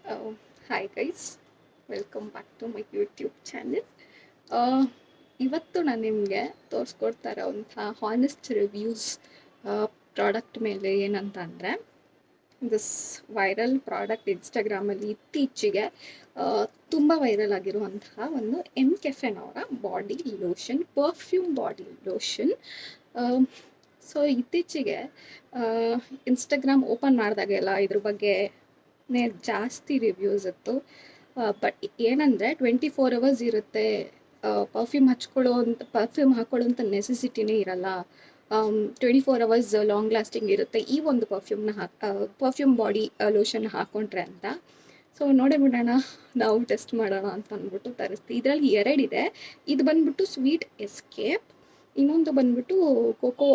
Hi guys, welcome back to my YouTube channel. ಇವತ್ತು ನಾನು ನಿಮಗೆ ತೋರಿಸ್ಕೊಡ್ತಾ ಇರೋವಂಥ ಹಾನೆಸ್ಟ್ ರಿವ್ಯೂಸ್ ಪ್ರಾಡಕ್ಟ್ ಮೇಲೆ ಏನಂತ ಅಂದರೆ, ದಿಸ್ ವೈರಲ್ ಪ್ರಾಡಕ್ಟ್ ಇನ್ಸ್ಟಾಗ್ರಾಮಲ್ಲಿ ಇತ್ತೀಚೆಗೆ ತುಂಬ ವೈರಲ್ ಆಗಿರುವಂತಹ ಒಂದು MCaffeine ಅವರ body lotion, perfume body lotion. So ಇತ್ತೀಚೆಗೆ ಇನ್ಸ್ಟಾಗ್ರಾಮ್ ಓಪನ್ ಮಾಡಿದಾಗೆಲ್ಲ ಇದ್ರ ಬಗ್ಗೆ ಜಾಸ್ತಿ ರಿವ್ಯೂಸ್ ಇತ್ತು. ಬಟ್ ಏನಂದರೆ 24 ಅವರ್ಸ್ ಇರುತ್ತೆ, ಪರ್ಫ್ಯೂಮ್ ಪರ್ಫ್ಯೂಮ್ ಹಾಕೊಳ್ಳೋಂಥ ನೆಸೆಸಿಟಿನೇ ಇರಲ್ಲ, 24 ಅವರ್ಸ್ ಲಾಂಗ್ ಲಾಸ್ಟಿಂಗ್ ಇರುತ್ತೆ ಈ ಒಂದು ಪರ್ಫ್ಯೂಮ್ ಬಾಡಿ ಲೋಷನ್ ಹಾಕ್ಕೊಂಡ್ರೆ ಅಂತ. ಸೊ ನೋಡಿ ಬಿಡೋಣ, ನಾವು ಟೆಸ್ಟ್ ಮಾಡೋಣ ಅಂತ ಅಂದ್ಬಿಟ್ಟು ತರಿಸ್ತೀವಿ. ಇದರಲ್ಲಿ ಎರಡಿದೆ. ಇದು ಬಂದ್ಬಿಟ್ಟು ಸ್ವೀಟ್ ಎಸ್ಕೇಪ್, ಇನ್ನೊಂದು ಬಂದ್ಬಿಟ್ಟು ಕೋಕೋ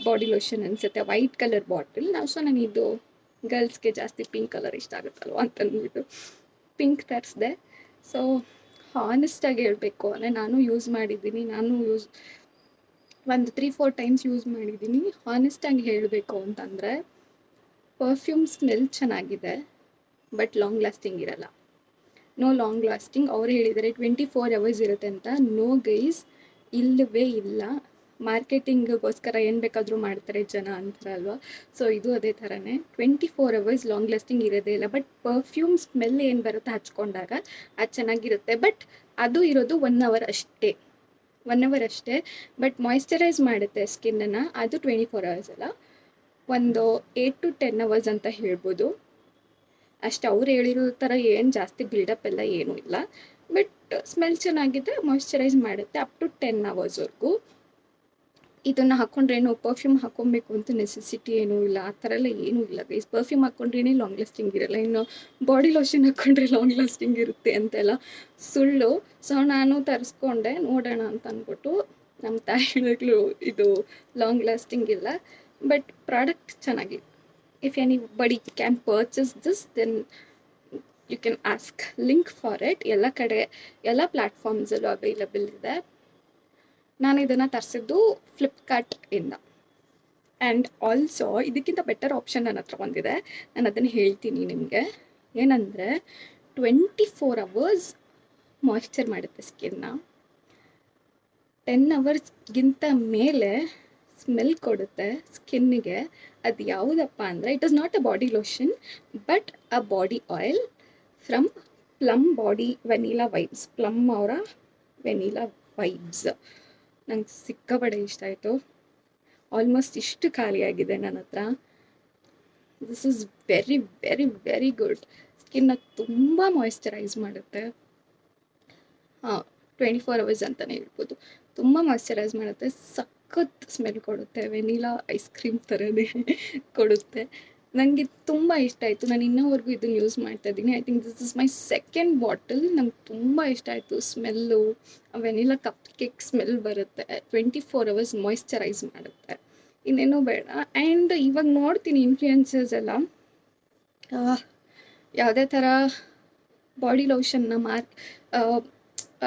ಬಾಡಿ ಲೋಷನ್ ಅನಿಸುತ್ತೆ, ವೈಟ್ ಕಲರ್ ಬಾಟಲ್. ನಾನು ಇದು ಗರ್ಲ್ಸ್ಗೆ ಜಾಸ್ತಿ ಪಿಂಕ್ ಕಲರ್ ಇಷ್ಟ ಆಗುತ್ತಲ್ವ ಅಂತಂದ್ಬಿಟ್ಟು ಪಿಂಕ್ ತರಿಸಿದೆ. ಸೊ ಹಾನೆಸ್ಟಾಗಿ ಹೇಳಬೇಕು ಅಂದರೆ ನಾನು ಯೂಸ್ ಮಾಡಿದ್ದೀನಿ, ಒಂದು 3-4 ಟೈಮ್ಸ್ ಯೂಸ್ ಮಾಡಿದ್ದೀನಿ. ಹಾನೆಸ್ಟಾಗಿ ಹೇಳಬೇಕು ಅಂತಂದರೆ ಪರ್ಫ್ಯೂಮ್ ಸ್ಮೆಲ್ ಚೆನ್ನಾಗಿದೆ, ಬಟ್ ಲಾಂಗ್ ಲಾಸ್ಟಿಂಗ್ ಇರಲ್ಲ. No long lasting. ಅವ್ರು ಹೇಳಿದ್ದಾರೆ 24 ಅವರ್ಸ್ ಇರುತ್ತೆ ಅಂತ. ನೋ ಗೈಸ್, ಇಲ್ಲವೇ ಇಲ್ಲ. ಮಾರ್ಕೆಟಿಂಗ್ಗೋಸ್ಕರ ಏನು ಬೇಕಾದರೂ ಮಾಡ್ತಾರೆ ಜನ ಅಂತಾರಲ್ವ, ಸೊ ಇದು ಅದೇ ಥರನೇ. 24 ಅವರ್ಸ್ ಲಾಂಗ್ ಲಾಸ್ಟಿಂಗ್ ಇರೋದೇ ಇಲ್ಲ. ಬಟ್ ಪರ್ಫ್ಯೂಮ್ ಸ್ಮೆಲ್ ಏನು ಬರುತ್ತೆ ಹಚ್ಕೊಂಡಾಗ ಅದು ಚೆನ್ನಾಗಿರುತ್ತೆ. ಬಟ್ ಅದು ಇರೋದು 1 ಅವರ್ ಅಷ್ಟೇ, 1 ಅವರ್ ಅಷ್ಟೇ. ಬಟ್ ಮಾಯ್ಶ್ಚರೈಸ್ ಮಾಡುತ್ತೆ ಸ್ಕಿನ್ನನ್ನು, ಅದು 24 ಅವರ್ಸ್ ಅಲ್ಲ, ಒಂದು 8 to 10 ಅವರ್ಸ್ ಅಂತ ಹೇಳ್ಬೋದು ಅಷ್ಟೇ. ಅವ್ರು ಹೇಳಿರೋ ಥರ ಏನು ಜಾಸ್ತಿ ಬಿಲ್ಡಪ್ ಎಲ್ಲ ಏನೂ ಇಲ್ಲ. ಬಟ್ ಸ್ಮೆಲ್ ಚೆನ್ನಾಗಿದೆ, ಮಾಯ್ಶ್ಚರೈಸ್ ಮಾಡುತ್ತೆ ಅಪ್ ಟು 10 ಅವರ್ಸ್ವರೆಗೂ. ಇದನ್ನು ಹಾಕ್ಕೊಂಡ್ರೇನು ಪರ್ಫ್ಯೂಮ್ ಹಾಕ್ಕೊಬೇಕು ಅಂತ ನೆಸೆಸಿಟಿ ಏನೂ ಇಲ್ಲ, ಆ ಥರ ಎಲ್ಲ ಏನೂ ಇಲ್ಲ ಗೈಸ್. ಪರ್ಫ್ಯೂಮ್ ಹಾಕ್ಕೊಂಡ್ರೇ ಲಾಂಗ್ ಲಾಸ್ಟಿಂಗ್ ಇರಲ್ಲ, ಇನ್ನು ಬಾಡಿ ಲೋಷನ್ ಹಾಕ್ಕೊಂಡ್ರೆ ಲಾಂಗ್ ಲಾಸ್ಟಿಂಗ್ ಇರುತ್ತೆ ಅಂತೆಲ್ಲ ಸುಳ್ಳು. ಸೊ ನಾನು ತರಿಸ್ಕೊಂಡೆ, ನೋಡೋಣ ಅಂತ ಅಂದ್ಬಿಟ್ಟು. ನಮ್ಮ ತಾಯಿ ಹೇಳಿದ್ರು ಇದು ಲಾಂಗ್ ಲಾಸ್ಟಿಂಗ್ ಇಲ್ಲ, ಬಟ್ ಪ್ರಾಡಕ್ಟ್ ಚೆನ್ನಾಗಿದೆ. If anybody can purchase this, then you can ask link for it. ಎಲ್ಲ ಕಡೆ ಎಲ್ಲ ಪ್ಲ್ಯಾಟ್ಫಾರ್ಮ್ಸಲ್ಲೂ ಅವೈಲಬಲ್ ಇದೆ. ನಾನು ಇದನ್ನು ತರಿಸಿದ್ದು ಫ್ಲಿಪ್ಕಾರ್ಟಿಂದ. ಆ್ಯಂಡ್ ಆಲ್ಸೋ ಇದಕ್ಕಿಂತ ಬೆಟರ್ ಆಪ್ಷನ್ ನನ್ನ ಹತ್ರ ಬಂದಿದೆ, ನಾನು ಅದನ್ನು ಹೇಳ್ತೀನಿ ನಿಮಗೆ. ಏನಂದರೆ 24 ಅವರ್ಸ್ ಮಾಯ್ಶ್ಚರ್ ಮಾಡುತ್ತೆ ಸ್ಕಿನ್ನ, 10 ಅವರ್ಸ್ಗಿಂತ ಮೇಲೆ ಸ್ಮೆಲ್ ಕೊಡುತ್ತೆ ಸ್ಕಿನ್ನಿಗೆ. ಅದು ಯಾವುದಪ್ಪ ಅಂದರೆ, it is not a body lotion but a body oil from Plum body vanilla vibes. Plum ಅವರ ವೆನಿಲಾ ವೈಬ್ಸ್ ನಂಗೆ ಸಿಕ್ಕಾಪಟ್ಟೆ ಇಷ್ಟ ಆಯಿತು. ಆಲ್ಮೋಸ್ಟ್ ಇಷ್ಟು ಖಾಲಿಯಾಗಿದೆ ನನ್ನ ಹತ್ರ. This is very very very good. ಸ್ಕಿನ್ನ ತುಂಬ ಮಾಯ್ಶ್ಚರೈಸ್ ಮಾಡುತ್ತೆ. 24 ಅವರ್ಸ್ ಅಂತಲೇ ಹೇಳ್ಬೋದು. ತುಂಬ ಮಾಯ್ಶ್ಚರೈಸ್ ಮಾಡುತ್ತೆ, ಸಖತ್ ಸ್ಮೆಲ್ ಕೊಡುತ್ತೆ, ವೆನಿಲಾ ಐಸ್ ಕ್ರೀಮ್ ಥರನೇ ಕೊಡುತ್ತೆ. ನನಗೆ ತುಂಬ ಇಷ್ಟ ಆಯಿತು. ನಾನು ಇನ್ನೋವರೆಗೂ ಇದನ್ನು ಯೂಸ್ ಮಾಡ್ತಾ ಇದ್ದೀನಿ. I think this is my second bottle. ನಂಗೆ ತುಂಬ ಇಷ್ಟ ಆಯಿತು smell. Vanilla cup cake smell ಬರುತ್ತೆ, 24 ಅವರ್ಸ್ ಮಾಯ್ಶ್ಚರೈಸ್ ಮಾಡುತ್ತೆ, ಇನ್ನೇನೂ ಬೇಡ. ಆ್ಯಂಡ್ ಇವಾಗ ನೋಡ್ತೀನಿ ಇನ್ಫ್ಲುಯೆನ್ಸರ್ಸ್ ಎಲ್ಲ ಯಾವುದೇ ಥರ ಬಾಡಿ ಲೋಷನ್ನ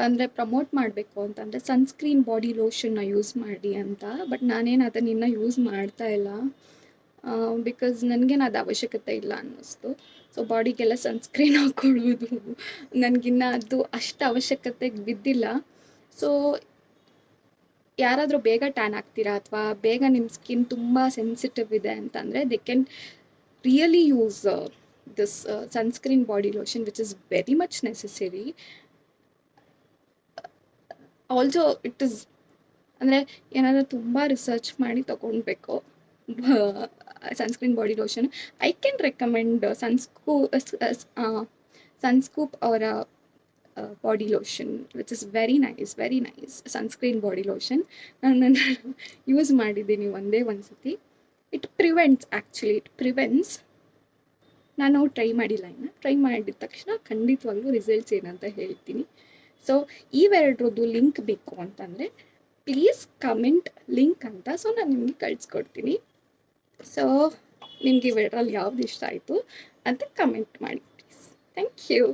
ಅಂದರೆ ಪ್ರಮೋಟ್ ಮಾಡಬೇಕು ಅಂತಂದರೆ ಸನ್ಸ್ಕ್ರೀನ್ ಬಾಡಿ ಲೋಷನ್ನ ಯೂಸ್ ಮಾಡಿ ಅಂತ. ಬಟ್ ನಾನೇನು ಅದನ್ನು ಇನ್ನೂ ಯೂಸ್ ಮಾಡ್ತಾ ಇಲ್ಲ, ಬಿಕಾಸ್ ನನಗೇನು ಅದು ಅವಶ್ಯಕತೆ ಇಲ್ಲ ಅನ್ನಿಸ್ತು. ಸೊ ಬಾಡಿಗೆಲ್ಲ ಸನ್ಸ್ಕ್ರೀನ್ ಹಾಕ್ಕೊಳ್ಳೋದು ನನಗಿನ್ನ ಅದು ಅಷ್ಟು ಅವಶ್ಯಕತೆಗೆ ಬಿದ್ದಿಲ್ಲ. ಸೊ ಯಾರಾದರೂ ಬೇಗ ಟ್ಯಾನ್ ಆಗ್ತೀರಾ ಅಥವಾ ಬೇಗ ನಿಮ್ಮ ಸ್ಕಿನ್ ತುಂಬ ಸೆನ್ಸಿಟಿವ್ ಇದೆ ಅಂತಂದರೆ they can really use this sunscreen body lotion which is very much necessary. Also it is ಅಂದರೆ ಏನಾದರೂ ತುಂಬ ರಿಸರ್ಚ್ ಮಾಡಿ ತೊಗೊಳ್ಬೇಕು sunscreen body lotion. I can recommend Sunscoop ಅವರ body lotion which is very nice sunscreen body lotion. ನಾನು use ಮಾಡಿದ್ದೀನಿ ಒಂದೇ ಒಂದು ಸತಿ. It prevents. ನಾನು ಟ್ರೈ ಮಾಡಿಲ್ಲ, ಇನ್ನು ಟ್ರೈ ಮಾಡಿದ ತಕ್ಷಣ ಖಂಡಿತವಾಗ್ಲೂ ರಿಸಲ್ಟ್ಸ್ ಏನಂತ ಹೇಳ್ತೀನಿ. ಸೊ ಇವೆರಡ್ರದ್ದು ಲಿಂಕ್ ಬೇಕು ಅಂತಂದರೆ ಪ್ಲೀಸ್ ಕಮೆಂಟ್ ಲಿಂಕ್ ಅಂತ. ಸೊ ನಾನು ನಿಮಗೆ ಕಳಿಸ್ಕೊಡ್ತೀನಿ. ಸೊ ನಿಮಗೆ ಇವೆರಡರಲ್ಲಿ ಯಾವ್ದು ಇಷ್ಟ ಆಯಿತು ಅಂತ ಕಮೆಂಟ್ ಮಾಡಿ ಪ್ಲೀಸ್. Thank you.